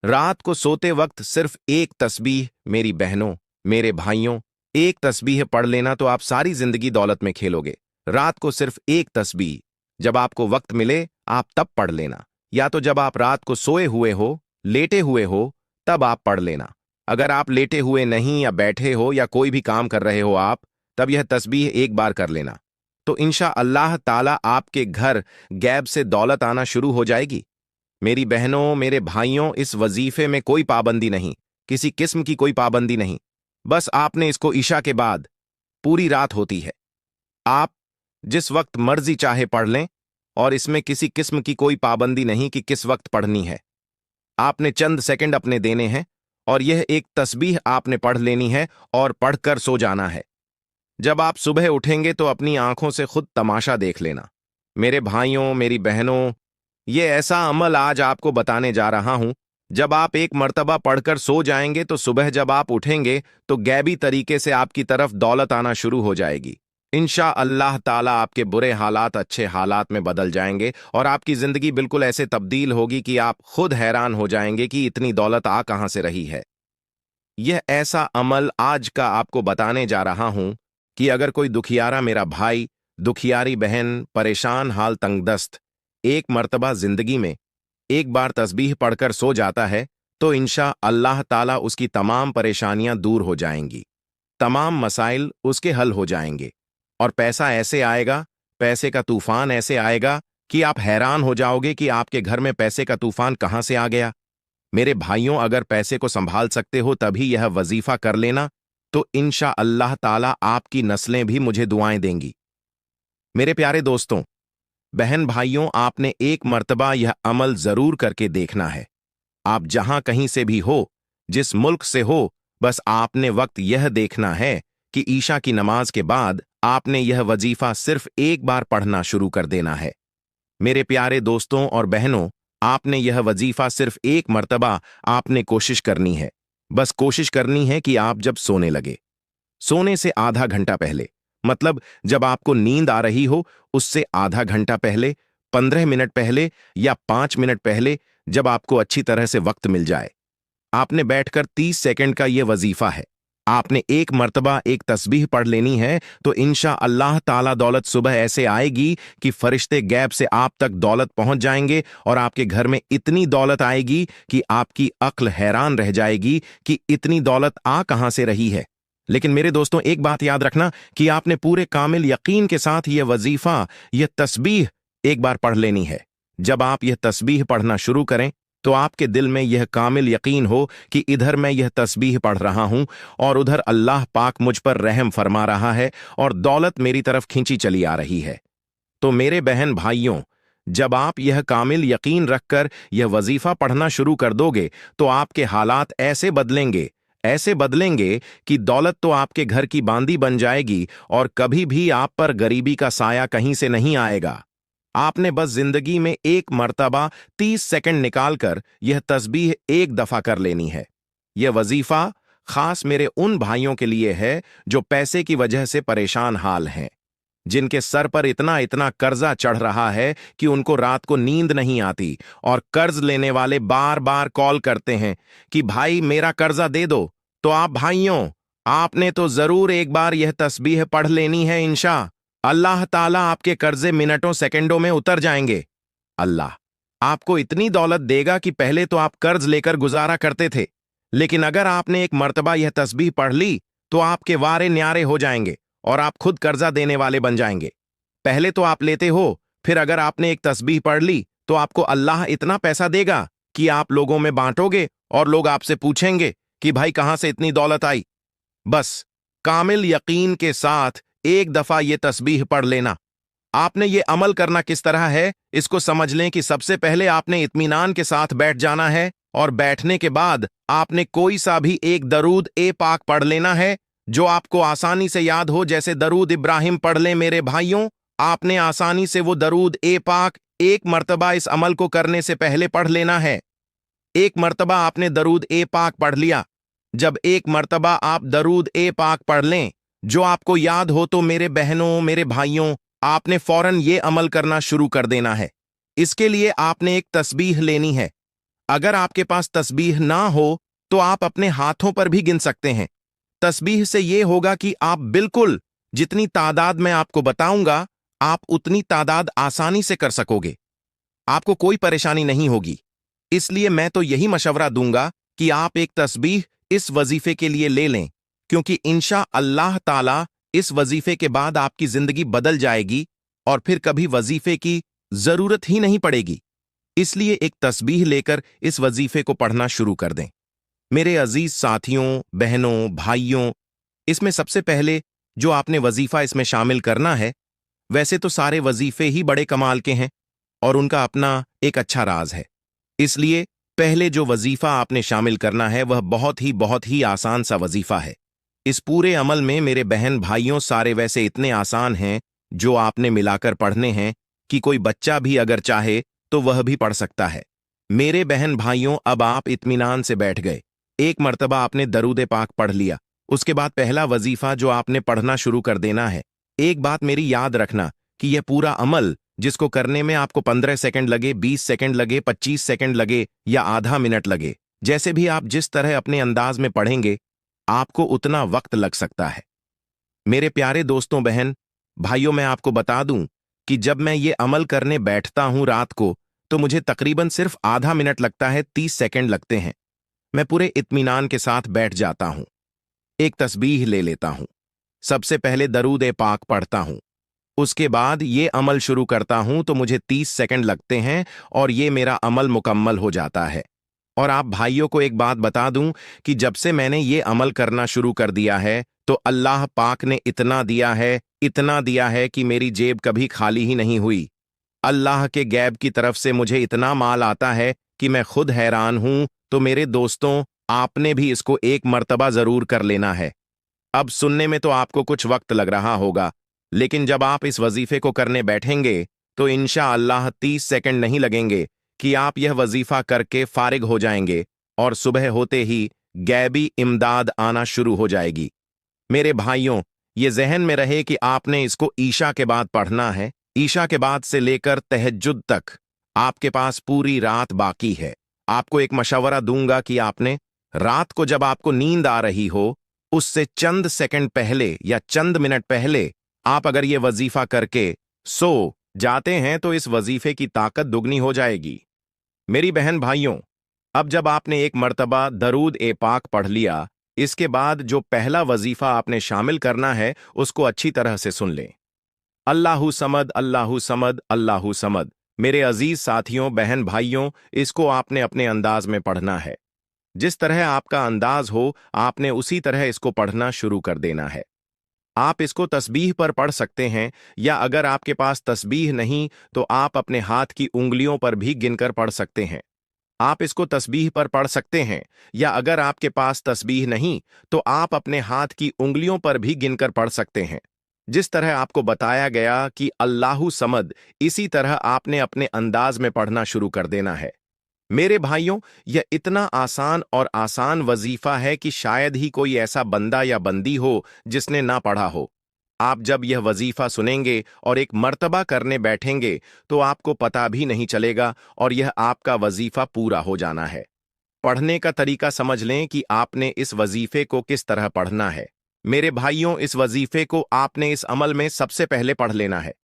रात को सोते वक्त सिर्फ एक तस्बीह, मेरी बहनों, मेरे भाइयों, एक तस्बीह पढ़ लेना तो आप सारी जिंदगी दौलत में खेलोगे। रात को सिर्फ एक तस्बीह, जब आपको वक्त मिले आप तब पढ़ लेना, या तो जब आप रात को सोए हुए हो, लेटे हुए हो, तब आप पढ़ लेना। अगर आप लेटे हुए नहीं या बैठे हो या कोई भी काम कर रहे हो आप, तब यह तस्बीह एक बार कर लेना, तो इंशा अल्लाह ताला आपके घर गैब से दौलत आना शुरू हो जाएगी। मेरी बहनों, मेरे भाइयों, इस वजीफे में कोई पाबंदी नहीं, किसी किस्म की कोई पाबंदी नहीं। बस आपने इसको ईशा के बाद पूरी रात होती है, आप जिस वक्त मर्जी चाहे पढ़ लें, और इसमें किसी किस्म की कोई पाबंदी नहीं कि किस वक्त पढ़नी है। आपने चंद सेकंड अपने देने हैं और यह एक तस्बीह आपने पढ़ लेनी है और पढ़कर सो जाना है। जब आप सुबह उठेंगे तो अपनी आंखों से खुद तमाशा देख लेना। मेरे भाइयों, मेरी बहनों, ये ऐसा अमल आज आपको बताने जा रहा हूं, जब आप एक मर्तबा पढ़कर सो जाएंगे तो सुबह जब आप उठेंगे तो गैबी तरीके से आपकी तरफ दौलत आना शुरू हो जाएगी। इंशा अल्लाह ताला आपके बुरे हालात अच्छे हालात में बदल जाएंगे और आपकी जिंदगी बिल्कुल ऐसे तब्दील होगी कि आप खुद हैरान हो जाएंगे कि इतनी दौलत आ कहां से रही है। यह ऐसा अमल आज का आपको बताने जा रहा हूं कि अगर कोई दुखियारा मेरा भाई, दुखियारी बहन, परेशान हाल तंगदस्त एक मर्तबा जिंदगी में एक बार तस्बीह पढ़कर सो जाता है, तो इंशा अल्लाह ताला उसकी तमाम परेशानियां दूर हो जाएंगी, तमाम मसाइल उसके हल हो जाएंगे, और पैसा ऐसे आएगा, पैसे का तूफान ऐसे आएगा कि आप हैरान हो जाओगे कि आपके घर में पैसे का तूफान कहां से आ गया। मेरे भाइयों, अगर पैसे को संभाल सकते हो तभी यह वजीफा कर लेना, तो इंशा अल्लाह ताला आपकी नस्लें भी मुझे दुआएं देंगी। मेरे प्यारे दोस्तों, बहन भाइयों, आपने एक मर्तबा यह अमल जरूर करके देखना है। आप जहां कहीं से भी हो, जिस मुल्क से हो, बस आपने वक्त यह देखना है कि ईशा की नमाज के बाद आपने यह वजीफा सिर्फ एक बार पढ़ना शुरू कर देना है। मेरे प्यारे दोस्तों और बहनों, आपने यह वजीफा सिर्फ एक मर्तबा आपने कोशिश करनी है। बस कोशिश करनी है कि आप जब सोने लगे, सोने से आधा घंटा पहले, मतलब जब आपको नींद आ रही हो उससे आधा घंटा पहले, 15 मिनट पहले या 5 मिनट पहले, जब आपको अच्छी तरह से वक्त मिल जाए, आपने बैठकर 30 सेकंड का यह वजीफा है। आपने एक मर्तबा एक तस्बीह पढ़ लेनी है, तो इंशा अल्लाह ताला दौलत सुबह ऐसे आएगी कि फरिश्ते गैब से आप तक दौलत पहुंच जाएंगे और आपके घर में इतनी दौलत आएगी कि आपकी अक्ल हैरान रह जाएगी कि इतनी दौलत आ कहां से रही है। लेकिन मेरे दोस्तों, एक बात याद रखना कि आपने पूरे कामिल यकीन के साथ यह वजीफा, यह तस्बीह एक बार पढ़ लेनी है। जब आप यह तस्बीह पढ़ना शुरू करें तो आपके दिल में यह कामिल यकीन हो कि इधर मैं यह तस्बीह पढ़ रहा हूं और उधर अल्लाह पाक मुझ पर रहम फरमा रहा है और दौलत मेरी तरफ खींची चली आ रही है। तो मेरे बहन भाइयों, जब आप यह कामिल यकीन रखकर यह वजीफा पढ़ना शुरू कर दोगे तो आपके हालात ऐसे बदलेंगे कि दौलत तो आपके घर की बांदी बन जाएगी और कभी भी आप पर गरीबी का साया कहीं से नहीं आएगा। आपने बस जिंदगी में एक मर्तबा 30 सेकंड निकालकर यह तस्बीह एक दफा कर लेनी है। यह वजीफा खास मेरे उन भाइयों के लिए है जो पैसे की वजह से परेशान हाल हैं, जिनके सर पर इतना इतना कर्जा चढ़ रहा है कि उनको रात को नींद नहीं आती, और कर्ज लेने वाले बार बार कॉल करते हैं कि भाई मेरा कर्जा दे दो। तो आप भाइयों, आपने तो जरूर एक बार यह तस्बीह पढ़ लेनी है। इंशा अल्लाह ताला आपके कर्जे मिनटों सेकंडों में उतर जाएंगे। अल्लाह आपको इतनी दौलत देगा कि पहले तो आप कर्ज लेकर गुजारा करते थे, लेकिन अगर आपने एक मर्तबा यह तस्बीह पढ़ ली तो आपके वारे न्यारे हो जाएंगे और आप खुद कर्जा देने वाले बन जाएंगे। पहले तो आप लेते हो, फिर अगर आपने एक तस्बीह पढ़ ली तो आपको अल्लाह इतना पैसा देगा कि आप लोगों में बांटोगे और लोग आपसे पूछेंगे कि भाई कहां से इतनी दौलत आई। बस कामिल यकीन के साथ एक दफा ये तस्बीह पढ़ लेना। आपने ये अमल करना किस तरह है, इसको समझ लें कि सबसे पहले आपने इत्मीनान के साथ बैठ जाना है और बैठने के बाद आपने कोई सा भी एक दरूद ए पाक पढ़ लेना है जो आपको आसानी से याद हो। जैसे दरूद इब्राहिम पढ़ लें मेरे भाइयों, आपने आसानी से वो दरूद ए पाक एक मर्तबा इस अमल को करने से पहले पढ़ लेना है। एक मर्तबा आपने दरूद ए पाक पढ़ लिया। जब एक मर्तबा आप दरूद ए पाक पढ़ लें जो आपको याद हो, तो मेरे बहनों, मेरे भाइयों, आपने फौरन ये अमल करना शुरू कर देना है। इसके लिए आपने एक तस्बीह लेनी है। अगर आपके पास तस्बीह ना हो तो आप अपने हाथों पर भी गिन सकते हैं। तस्बीह से ये होगा कि आप बिल्कुल जितनी तादाद मैं आपको बताऊंगा, आप उतनी तादाद आसानी से कर सकोगे। आपको कोई परेशानी नहीं होगी। इसलिए मैं तो यही मशवरा दूंगा कि आप एक तस्बीह इस वजीफे के लिए ले लें, क्योंकि इंशा अल्लाह ताला इस वजीफे के बाद आपकी जिंदगी बदल जाएगी और फिर कभी वजीफे की जरूरत ही नहीं पड़ेगी। इसलिए एक तस्बीह लेकर इस वजीफे को पढ़ना शुरू कर दें। मेरे अजीज साथियों, बहनों, भाइयों, इसमें सबसे पहले जो आपने वजीफा इसमें शामिल करना है, वैसे तो सारे वजीफे ही बड़े कमाल के हैं और उनका अपना एक अच्छा राज है। इसलिए पहले जो वजीफा आपने शामिल करना है वह बहुत ही आसान सा वजीफा है। इस पूरे अमल में मेरे बहन भाइयों सारे वैसे इतने आसान हैं जो आपने मिलाकर पढ़ने हैं कि कोई बच्चा भी अगर चाहे तो वह भी पढ़ सकता है। मेरे बहन भाइयों, अब आप इत्मीनान से बैठ गए। एक मर्तबा आपने दरूद पाक पढ़ लिया, उसके बाद पहला वजीफा जो आपने पढ़ना शुरू कर देना है। एक बात मेरी याद रखना कि यह पूरा अमल जिसको करने में आपको 15 सेकंड लगे, 20 सेकंड लगे, 25 सेकंड लगे या आधा मिनट लगे, जैसे भी आप जिस तरह अपने अंदाज में पढ़ेंगे, आपको उतना वक्त लग सकता है। मेरे प्यारे दोस्तों, बहन भाइयों, मैं आपको बता दूं कि जब मैं ये अमल करने बैठता हूं रात को, तो मुझे तकरीबन सिर्फ आधा मिनट लगता है, 30 सेकंड लगते हैं। मैं पूरे इत्मीनान के साथ बैठ जाता हूं। एक तस्बीह ले लेता हूं। सबसे पहले दरूद पाक पढ़ता हूं। उसके बाद ये अमल शुरू करता हूं तो मुझे 30 सेकंड लगते हैं और ये मेरा अमल मुकम्मल हो जाता है। और आप भाइयों को एक बात बता दूं कि जब से मैंने ये अमल करना शुरू कर दिया है तो अल्लाह पाक ने इतना दिया है कि मेरी जेब कभी खाली ही नहीं हुई। अल्लाह के गैब की तरफ से मुझे इतना माल आता है कि मैं खुद हैरान हूं। तो मेरे दोस्तों, आपने भी इसको एक मर्तबा जरूर कर लेना है। अब सुनने में तो आपको कुछ वक्त लग रहा होगा, लेकिन जब आप इस वजीफे को करने बैठेंगे तो इंशा अल्लाह 30 सेकंड नहीं लगेंगे कि आप यह वजीफा करके फारिग हो जाएंगे और सुबह होते ही गैबी इमदाद आना शुरू हो जाएगी। मेरे भाइयों, ये जहन में रहे कि आपने इसको ईशा के बाद पढ़ना है। ईशा के बाद से लेकर तहज्जुद तक आपके पास पूरी रात बाकी है। आपको एक मशवरा दूंगा कि आपने रात को जब आपको नींद आ रही हो, उससे चंद सेकंड पहले या चंद मिनट पहले आप अगर ये वजीफा करके सो जाते हैं तो इस वजीफे की ताकत दुगनी हो जाएगी। मेरी बहन भाइयों, अब जब आपने एक मर्तबा दरूद पाक पढ़ लिया, इसके बाद जो पहला वजीफा आपने शामिल करना है उसको अच्छी तरह से सुन लें। अल्लाहु समद, अल्लाहु समद, अल्लाहु समद। मेरे अजीज साथियों, बहन भाइयों, इसको आपने अपने अंदाज में पढ़ना है। जिस तरह आपका अंदाज हो, आपने उसी तरह इसको पढ़ना शुरू कर देना है। आप इसको तस्बीह पर पढ़ सकते हैं, या अगर आपके पास तस्बीह नहीं तो आप अपने हाथ की उंगलियों पर भी गिनकर पढ़ सकते हैं। आप इसको तस्बीह पर पढ़ सकते हैं, या अगर आपके पास तस्बीह नहीं तो आप अपने हाथ की उंगलियों पर भी गिनकर पढ़ सकते हैं। जिस तरह आपको बताया गया कि अल्लाहु समद, इसी तरह आपने अपने अंदाज में पढ़ना शुरू कर देना है। मेरे भाइयों, यह इतना आसान और आसान वजीफा है कि शायद ही कोई ऐसा बंदा या बंदी हो जिसने ना पढ़ा हो। आप जब यह वजीफा सुनेंगे और एक मर्तबा करने बैठेंगे तो आपको पता भी नहीं चलेगा और यह आपका वजीफा पूरा हो जाना है। पढ़ने का तरीका समझ लें कि आपने इस वजीफे को किस तरह पढ़ना है। मेरे भाइयों, इस वजीफे को आपने इस अमल में सबसे पहले पढ़ लेना है।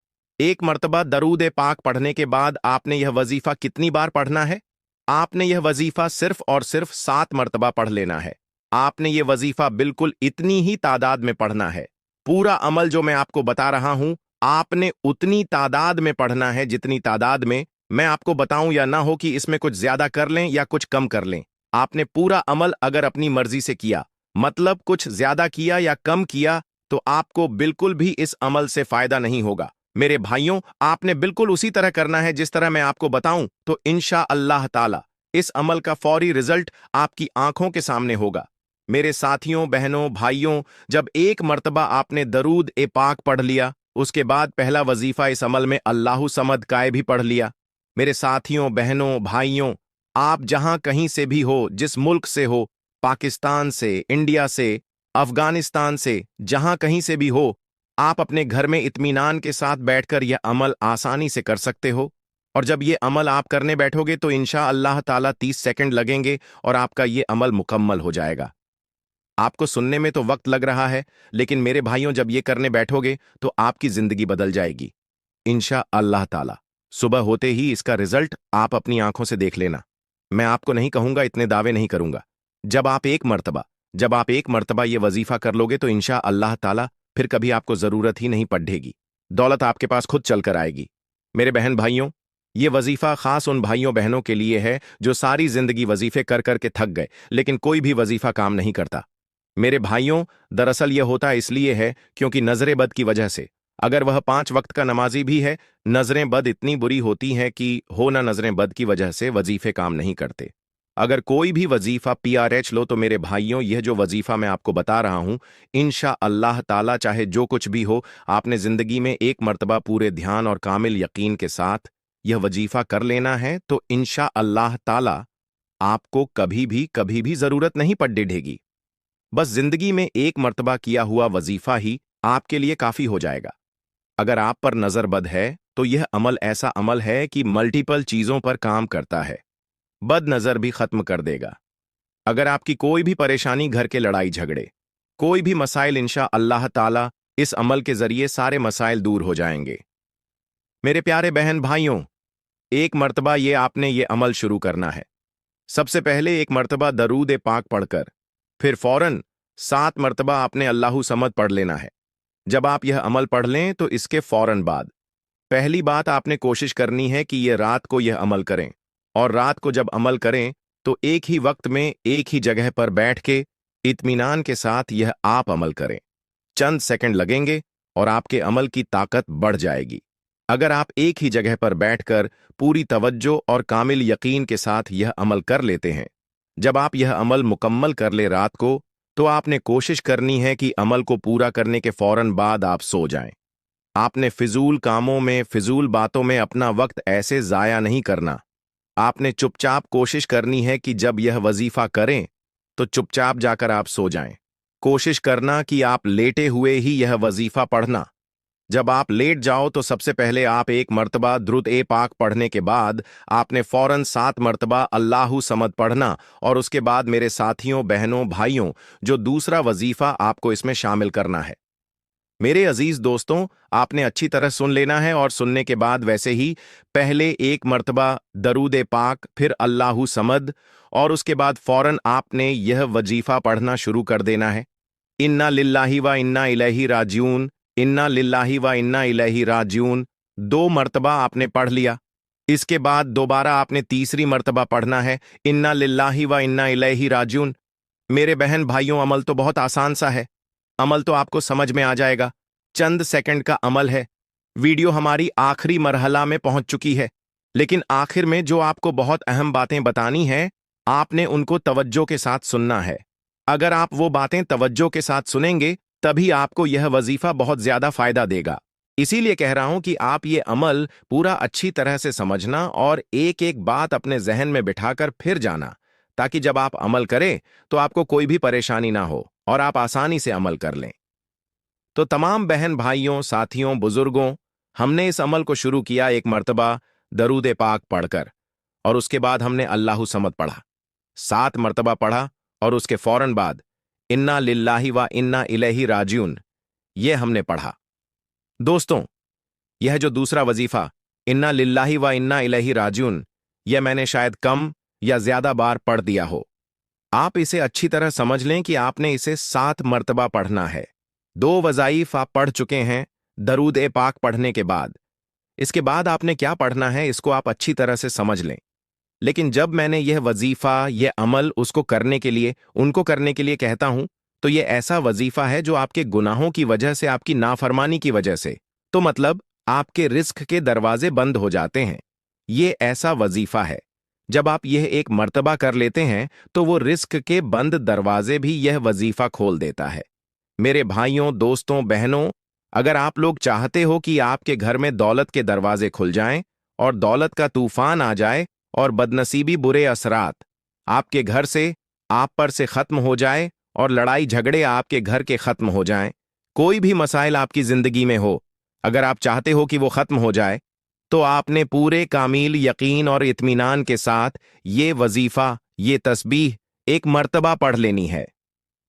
एक मर्तबा दरूद पाक पढ़ने के बाद आपने यह वजीफा कितनी बार पढ़ना है? आपने यह वजीफा सिर्फ और सिर्फ 7 मर्तबा पढ़ लेना है। आपने यह वजीफा बिल्कुल इतनी ही तादाद में पढ़ना है। पूरा अमल जो मैं आपको बता रहा हूं, आपने उतनी तादाद में पढ़ना है जितनी तादाद में मैं आपको बताऊं, या ना हो कि इसमें कुछ ज्यादा कर लें या कुछ कम कर लें। आपने पूरा अमल अगर अपनी मर्जी से किया, मतलब कुछ ज्यादा किया या कम किया, तो आपको बिल्कुल भी इस अमल से फायदा नहीं होगा। मेरे भाइयों, आपने बिल्कुल उसी तरह करना है जिस तरह मैं आपको बताऊं, तो इंशा अल्लाह ताला इस अमल का फौरी रिजल्ट आपकी आंखों के सामने होगा। मेरे साथियों, बहनों, भाइयों, जब एक मर्तबा आपने दरूद पाक पढ़ लिया, उसके बाद पहला वजीफा इस अमल में अल्लाहु समद का भी पढ़ लिया। मेरे साथियों, बहनों, भाइयों, आप जहां कहीं से भी हो, जिस मुल्क से हो, पाकिस्तान से, इंडिया से, अफगानिस्तान से, जहां कहीं से भी हो, आप अपने घर में इत्मीनान के साथ बैठकर यह अमल आसानी से कर सकते हो। और जब ये अमल आप करने बैठोगे तो इंशा अल्लाह ताला 30 सेकंड लगेंगे और आपका ये अमल मुकम्मल हो जाएगा। आपको सुनने में तो वक्त लग रहा है, लेकिन मेरे भाइयों जब ये करने बैठोगे तो आपकी जिंदगी बदल जाएगी इंशा अल्लाह ताला। सुबह होते ही इसका रिजल्ट आप अपनी आंखों से देख लेना। मैं आपको नहीं कहूंगा, इतने दावे नहीं करूंगा। जब आप एक मर्तबा ये वजीफा कर लोगे तो इंशा अल्लाह ताला फिर कभी आपको जरूरत ही नहीं पड़ेगी। दौलत आपके पास खुद चलकर आएगी। मेरे बहन भाइयों, ये वजीफा खास उन भाइयों बहनों के लिए है जो सारी जिंदगी वजीफे कर करके थक गए, लेकिन कोई भी वजीफा काम नहीं करता। मेरे भाइयों, दरअसल यह होता इसलिए है क्योंकि नजरे बद की वजह से। अगर वह 5 वक्त का नमाजी भी है, नजरें बद इतनी बुरी होती हैं कि हो ना नजरें बद की वजह से वजीफे काम नहीं करते। अगर कोई भी वजीफा PRH लो तो मेरे भाइयों, यह जो वजीफा मैं आपको बता रहा हूं, इंशा अल्लाह ताला चाहे जो कुछ भी हो, आपने जिंदगी में एक मर्तबा पूरे ध्यान और कामिल यकीन के साथ यह वजीफा कर लेना है तो इंशा अल्लाह ताला आपको कभी भी जरूरत नहीं पड़ेगी। बस जिंदगी में एक मर्तबा किया हुआ वजीफा ही आपके लिए काफी हो जाएगा। अगर आप पर नजर बद है तो यह अमल ऐसा अमल है कि मल्टीपल चीजों पर काम करता है, बद नजर भी खत्म कर देगा। अगर आपकी कोई भी परेशानी, घर के लड़ाई झगड़े, कोई भी मसाइल, इंशा अल्लाह ताला इस अमल के जरिए सारे मसाइल दूर हो जाएंगे। मेरे प्यारे बहन भाइयों, एक मर्तबा ये आपने ये अमल शुरू करना है। सबसे पहले एक मर्तबा दरूद पाक पढ़कर फिर फौरन 7 मर्तबा आपने अल्लाहु समद पढ़ लेना है। जब आप यह अमल पढ़ लें तो इसके फौरन बाद पहली बात आपने कोशिश करनी है कि ये रात को यह अमल करें, और रात को जब अमल करें तो एक ही वक्त में एक ही जगह पर बैठ के इत्मीनान के साथ यह आप अमल करें। चंद सेकंड लगेंगे और आपके अमल की ताकत बढ़ जाएगी। अगर आप एक ही जगह पर बैठकर पूरी तवज्जो और कामिल यकीन के साथ यह अमल कर लेते हैं, जब आप यह अमल मुकम्मल कर ले रात को, तो आपने कोशिश करनी है कि अमल को पूरा करने के फौरन बाद आप सो जाएं। आपने फिजूल कामों में, फिजूल बातों में अपना वक्त ऐसे जाया नहीं करना। आपने चुपचाप कोशिश करनी है कि जब यह वजीफा करें तो चुपचाप जाकर आप सो जाएं। कोशिश करना कि आप लेटे हुए ही यह वजीफा पढ़ना। जब आप लेट जाओ तो सबसे पहले आप एक मर्तबा दुरूद पाक पढ़ने के बाद आपने फौरन 7 मर्तबा अल्लाहु समद पढ़ना, और उसके बाद मेरे साथियों, बहनों, भाइयों, जो दूसरा वजीफा आपको इसमें शामिल करना है। मेरे अजीज दोस्तों, आपने अच्छी तरह सुन लेना है, और सुनने के बाद वैसे ही पहले एक मर्तबा दरूद पाक, फिर अल्लाहु समद, और उसके बाद फौरन आपने यह वजीफा पढ़ना शुरू कर देना है। इन्ना लिल्लाहि व इन्ना इलैहि राजिऊन, इन्ना लिल्लाहि व इन्ना इलैहि राजिऊन 2 मर्तबा आपने पढ़ लिया। इसके बाद दोबारा आपने तीसरी मर्तबा पढ़ना है इन्ना लिल्लाहि व इन्ना इलैहि राजिऊन। मेरे बहन भाइयों, अमल तो बहुत आसान सा है, अमल तो आपको समझ में आ जाएगा। चंद सेकंड का अमल है। वीडियो हमारी आखिरी मरहला में पहुंच चुकी है, लेकिन आखिर में जो आपको बहुत अहम बातें बतानी है, आपने उनको तवज्जो के साथ सुनना है। अगर आप वो बातें तवज्जो के साथ सुनेंगे तभी आपको यह वजीफा बहुत ज्यादा फायदा देगा। इसीलिए कह रहा हूं कि आप ये अमल पूरा अच्छी तरह से समझना और एक एक बात अपने जहन में बिठाकर फिर जाना, ताकि जब आप अमल करें तो आपको कोई भी परेशानी ना हो और आप आसानी से अमल कर लें। तो तमाम बहन भाइयों, साथियों, बुजुर्गों, हमने इस अमल को शुरू किया एक मर्तबा दरूद पाक पढ़कर, और उसके बाद हमने अल्लाहु समद पढ़ा, 7 मर्तबा पढ़ा, और उसके फौरन बाद इन्ना लिल्लाहि व इन्ना इलैहि राजिऊन ये हमने पढ़ा। दोस्तों, यह जो दूसरा वजीफा इन्ना लिल्लाहि व इन्ना इलैहि राजिऊन, यह मैंने शायद कम या ज्यादा बार पढ़ दिया हो। आप इसे अच्छी तरह समझ लें कि आपने इसे 7 मर्तबा पढ़ना है। 2 वज़ाइफ आप पढ़ चुके हैं दरूद पाक पढ़ने के बाद। इसके बाद आपने क्या पढ़ना है इसको आप अच्छी तरह से समझ लें। लेकिन जब मैंने यह वजीफा, यह अमल उनको करने के लिए कहता हूं, तो यह ऐसा वजीफा है जो आपके गुनाहों की वजह से, आपकी नाफरमानी की वजह से, तो मतलब आपके रिस्क के दरवाजे बंद हो जाते हैं। यह ऐसा वजीफा है, जब आप यह एक मर्तबा कर लेते हैं तो वो रिस्क के बंद दरवाजे भी यह वजीफा खोल देता है। मेरे भाइयों, दोस्तों, बहनों, अगर आप लोग चाहते हो कि आपके घर में दौलत के दरवाजे खुल जाएं और दौलत का तूफान आ जाए और बदनसीबी, बुरे असरात आपके घर से, आप पर से खत्म हो जाए और लड़ाई झगड़े आपके घर के खत्म हो जाएं, कोई भी मसाइल आपकी जिंदगी में हो, अगर आप चाहते हो कि वो खत्म हो जाए, तो आपने पूरे कामिल यकीन और इत्मीनान के साथ ये वजीफा, ये तस्बीह एक मर्तबा पढ़ लेनी है।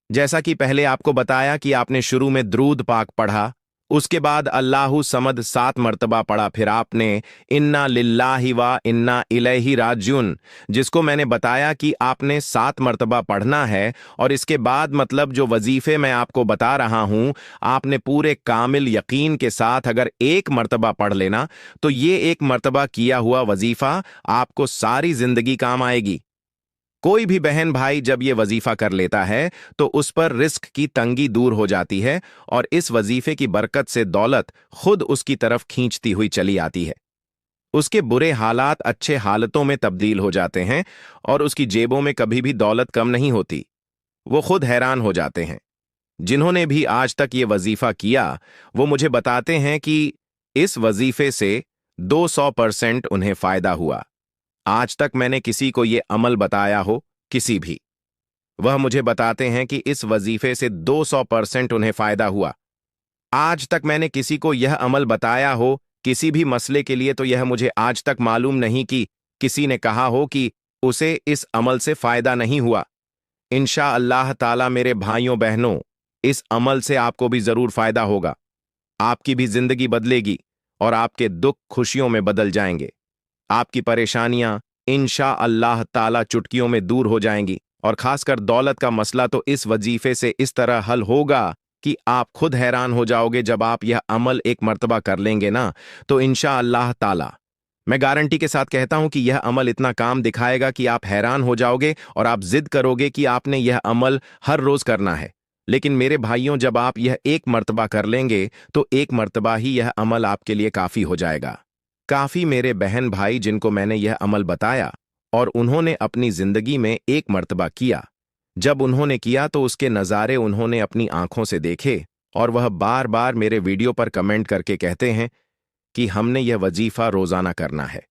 जैसा कि पहले आपको बताया कि आपने शुरू में दरूद पाक पढ़ा, उसके बाद अल्लाहु समद 7 मर्तबा पढ़ा, फिर आपने इन्ना लिल्लाहि व इन्ना इलैहि राजिऊन, जिसको मैंने बताया कि आपने 7 मर्तबा पढ़ना है। और इसके बाद मतलब जो वजीफे मैं आपको बता रहा हूं, आपने पूरे कामिल यकीन के साथ अगर एक मर्तबा पढ़ लेना तो ये एक मर्तबा किया हुआ वजीफा आपको सारी जिंदगी काम आएगी। कोई भी बहन भाई जब ये वजीफा कर लेता है तो उस पर रिस्क की तंगी दूर हो जाती है और इस वजीफे की बरकत से दौलत खुद उसकी तरफ खींचती हुई चली आती है। उसके बुरे हालात अच्छे हालतों में तब्दील हो जाते हैं और उसकी जेबों में कभी भी दौलत कम नहीं होती। वो खुद हैरान हो जाते हैं। जिन्होंने भी आज तक ये वजीफा किया वो मुझे बताते हैं कि इस वजीफे से 200% उन्हें फायदा हुआ। आज तक मैंने किसी को ये अमल बताया हो, किसी भी, वह मुझे बताते हैं कि इस वजीफे से 200% उन्हें फायदा हुआ। आज तक मैंने किसी को यह अमल बताया हो किसी भी मसले के लिए तो यह मुझे आज तक मालूम नहीं कि किसी ने कहा हो कि उसे इस अमल से फायदा नहीं हुआ। इंशा अल्लाह ताला मेरे भाइयों बहनों, इस अमल से आपको भी जरूर फायदा होगा। आपकी भी जिंदगी बदलेगी और आपके दुख खुशियों में बदल जाएंगे। आपकी परेशानियां इंशा अल्लाह ताला चुटकियों में दूर हो जाएंगी और खासकर दौलत का मसला तो इस वजीफे से इस तरह हल होगा कि आप खुद हैरान हो जाओगे। जब आप यह अमल एक मर्तबा कर लेंगे ना तो इंशा अल्लाह ताला मैं गारंटी के साथ कहता हूं कि यह अमल इतना काम दिखाएगा कि आप हैरान हो जाओगे और आप जिद करोगे कि आपने यह अमल हर रोज करना है। लेकिन मेरे भाइयों, जब आप यह एक मर्तबा कर लेंगे तो एक मर्तबा ही यह अमल आपके लिए काफी हो जाएगा। काफी मेरे बहन भाई जिनको मैंने यह अमल बताया और उन्होंने अपनी जिंदगी में एक मर्तबा किया, जब उन्होंने किया तो उसके नज़ारे उन्होंने अपनी आंखों से देखे और वह बार बार मेरे वीडियो पर कमेंट करके कहते हैं कि हमने यह वजीफा रोजाना करना है।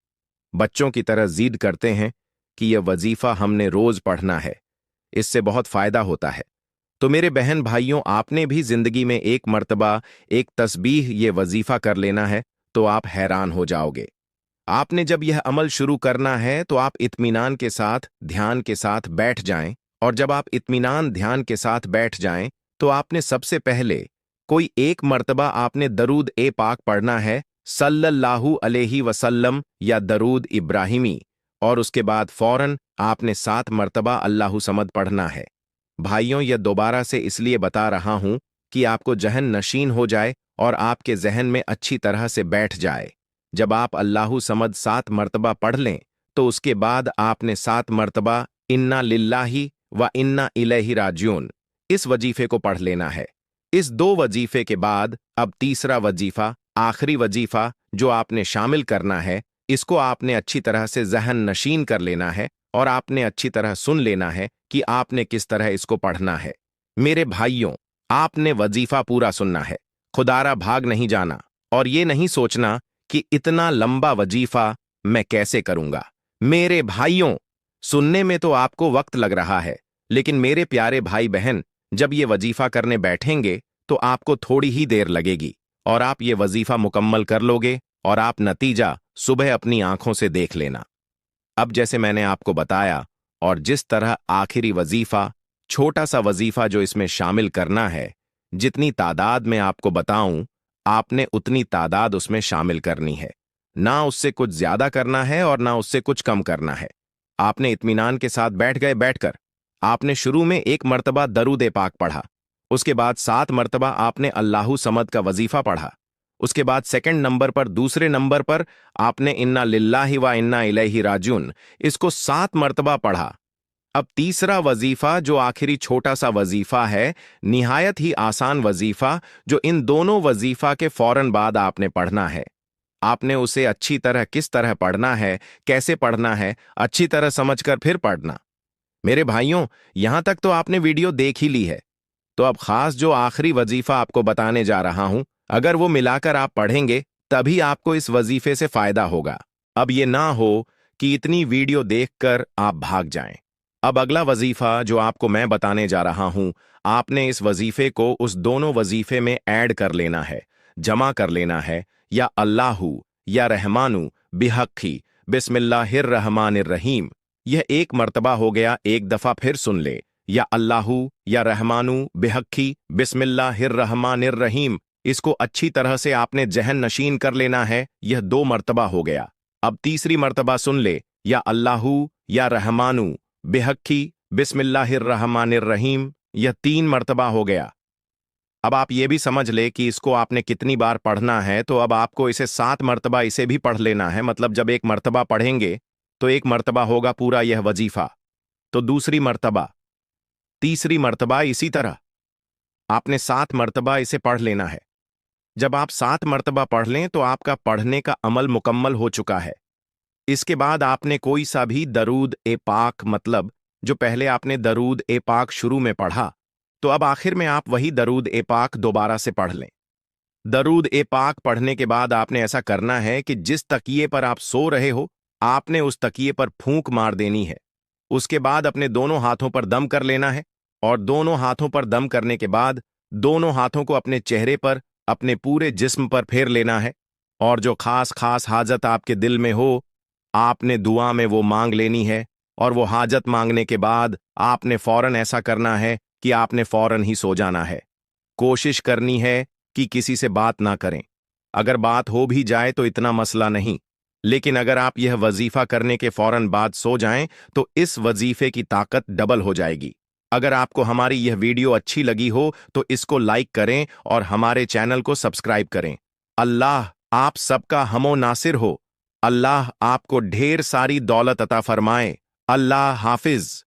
बच्चों की तरह जिद करते हैं कि यह वजीफा हमने रोज पढ़ना है, इससे बहुत फायदा होता है। तो मेरे बहन भाइयों, आपने भी जिंदगी में एक मर्तबा एक तस्बीह ये वजीफा कर लेना है तो आप हैरान हो जाओगे। आपने जब यह अमल शुरू करना है तो आप इत्मीनान के साथ ध्यान के साथ बैठ जाएं और जब आप इत्मीनान ध्यान के साथ बैठ जाएं तो आपने सबसे पहले कोई एक मर्तबा आपने दरूद ए पाक पढ़ना है, सल्लल्लाहु अलैहि वसल्लम या दरूद इब्राहिमी, और उसके बाद फौरन आपने 7 मर्तबा अल्लाहु समद पढ़ना है। भाइयों, यह दोबारा से इसलिए बता रहा हूं कि आपको जहन नशीन हो जाए और आपके जहन में अच्छी तरह से बैठ जाए। जब आप अल्लाहु समद 7 मर्तबा पढ़ लें तो उसके बाद आपने 7 मर्तबा इन्ना लिल्लाहि व इन्ना इलैहि राजिऊन इस वजीफे को पढ़ लेना है। इस 2 वजीफे के बाद अब तीसरा वजीफा, आखिरी वजीफा जो आपने शामिल करना है, इसको आपने अच्छी तरह से जहन नशीन कर लेना है और आपने अच्छी तरह सुन लेना है कि आपने किस तरह इसको पढ़ना है। मेरे भाइयों, आपने वजीफा पूरा सुनना है, खुदारा भाग नहीं जाना और ये नहीं सोचना कि इतना लंबा वजीफा मैं कैसे करूंगा। मेरे भाइयों, सुनने में तो आपको वक्त लग रहा है, लेकिन मेरे प्यारे भाई बहन, जब ये वजीफा करने बैठेंगे तो आपको थोड़ी ही देर लगेगी और आप ये वजीफा मुकम्मल कर लोगे और आप नतीजा सुबह अपनी आंखों से देख लेना। अब जैसे मैंने आपको बताया और जिस तरह आखिरी वजीफा, छोटा सा वजीफा जो इसमें शामिल करना है, जितनी तादाद में आपको बताऊं आपने उतनी तादाद उसमें शामिल करनी है। ना उससे कुछ ज्यादा करना है और ना उससे कुछ कम करना है। आपने इत्मीनान के साथ बैठ गए, बैठकर आपने शुरू में एक मर्तबा दरूद पाक पढ़ा, उसके बाद 7 मर्तबा आपने अल्लाहु समद का वजीफा पढ़ा, उसके बाद सेकंड नंबर पर, दूसरे नंबर पर आपने इन्ना लिल्लाहि व इन्ना इलैहि राजिऊन इसको 7 मर्तबा पढ़ा। अब तीसरा वजीफा जो आखिरी छोटा सा वजीफा है, निहायत ही आसान वजीफा जो इन दोनों वजीफा के फौरन बाद आपने पढ़ना है। आपने उसे अच्छी तरह किस तरह पढ़ना है, कैसे पढ़ना है, अच्छी तरह समझकर फिर पढ़ना। मेरे भाइयों, यहां तक तो आपने वीडियो देख ही ली है, तो अब खास जो आखिरी वजीफा आपको बताने जा रहा हूं, अगर वो मिलाकर आप पढ़ेंगे तभी आपको इस वजीफे से फायदा होगा। अब ये ना हो कि इतनी वीडियो देखकर आप भाग जाएं। अब अगला वजीफा जो आपको मैं बताने जा रहा हूं, आपने इस वजीफे को उस दोनों वजीफे में ऐड कर लेना है, जमा कर लेना है, या अल्लाहु या रहमानु बिहक्की बिस्मिल्लाहिर्रहमानिर्रहीम। यह एक मर्तबा हो गया, एक दफा फिर सुन ले। या अल्लाहू या रहमानु बिहक्की बिस्मिल्लाहिर्रहमानिर्रहीम। इसको अच्छी तरह से आपने जहन नशीन कर लेना है। यह 2 मर्तबा हो गया। अब तीसरी मर्तबा सुन ले। या अल्लाहू या रहमानु बिहक्की बिस्मिल्लाहिर्रहमानिर्रहीम। यह 3 मर्तबा हो गया। अब आप ये भी समझ ले कि इसको आपने कितनी बार पढ़ना है, तो अब आपको इसे 7 मर्तबा इसे भी पढ़ लेना है। मतलब जब एक मर्तबा पढ़ेंगे तो एक मर्तबा होगा पूरा यह वजीफा, तो दूसरी मर्तबा, तीसरी मर्तबा, इसी तरह आपने 7 मर्तबा इसे पढ़ लेना है। जब आप 7 मर्तबा पढ़ लें तो आपका पढ़ने का अमल मुकम्मल हो चुका है। इसके बाद आपने कोई सा भी दरूद ए पाक, मतलब जो पहले आपने दरूद ए पाक शुरू में पढ़ा, तो अब आखिर में आप वही दरूद ए पाक दोबारा से पढ़ लें। दरूद ए पाक पढ़ने के बाद आपने ऐसा करना है कि जिस तकिए पर आप सो रहे हो, आपने उस तकिए पर फूंक मार देनी है। उसके बाद अपने दोनों हाथों पर दम कर लेना है, और दोनों हाथों पर दम करने के बाद दोनों हाथों को अपने चेहरे पर, अपने पूरे जिस्म पर फेर लेना है, और जो खास खास हाजत आपके दिल में हो, आपने दुआ में वो मांग लेनी है। और वो हाजत मांगने के बाद आपने फौरन ऐसा करना है कि आपने फौरन ही सो जाना है। कोशिश करनी है कि किसी से बात ना करें। अगर बात हो भी जाए तो इतना मसला नहीं, लेकिन अगर आप यह वजीफा करने के फौरन बाद सो जाएं तो इस वजीफे की ताकत डबल हो जाएगी। अगर आपको हमारी यह वीडियो अच्छी लगी हो तो इसको लाइक करें और हमारे चैनल को सब्सक्राइब करें। अल्लाह आप सबका हमो नासिर हो। अल्लाह आपको ढेर सारी दौलत अता फरमाए। अल्लाह हाफिज।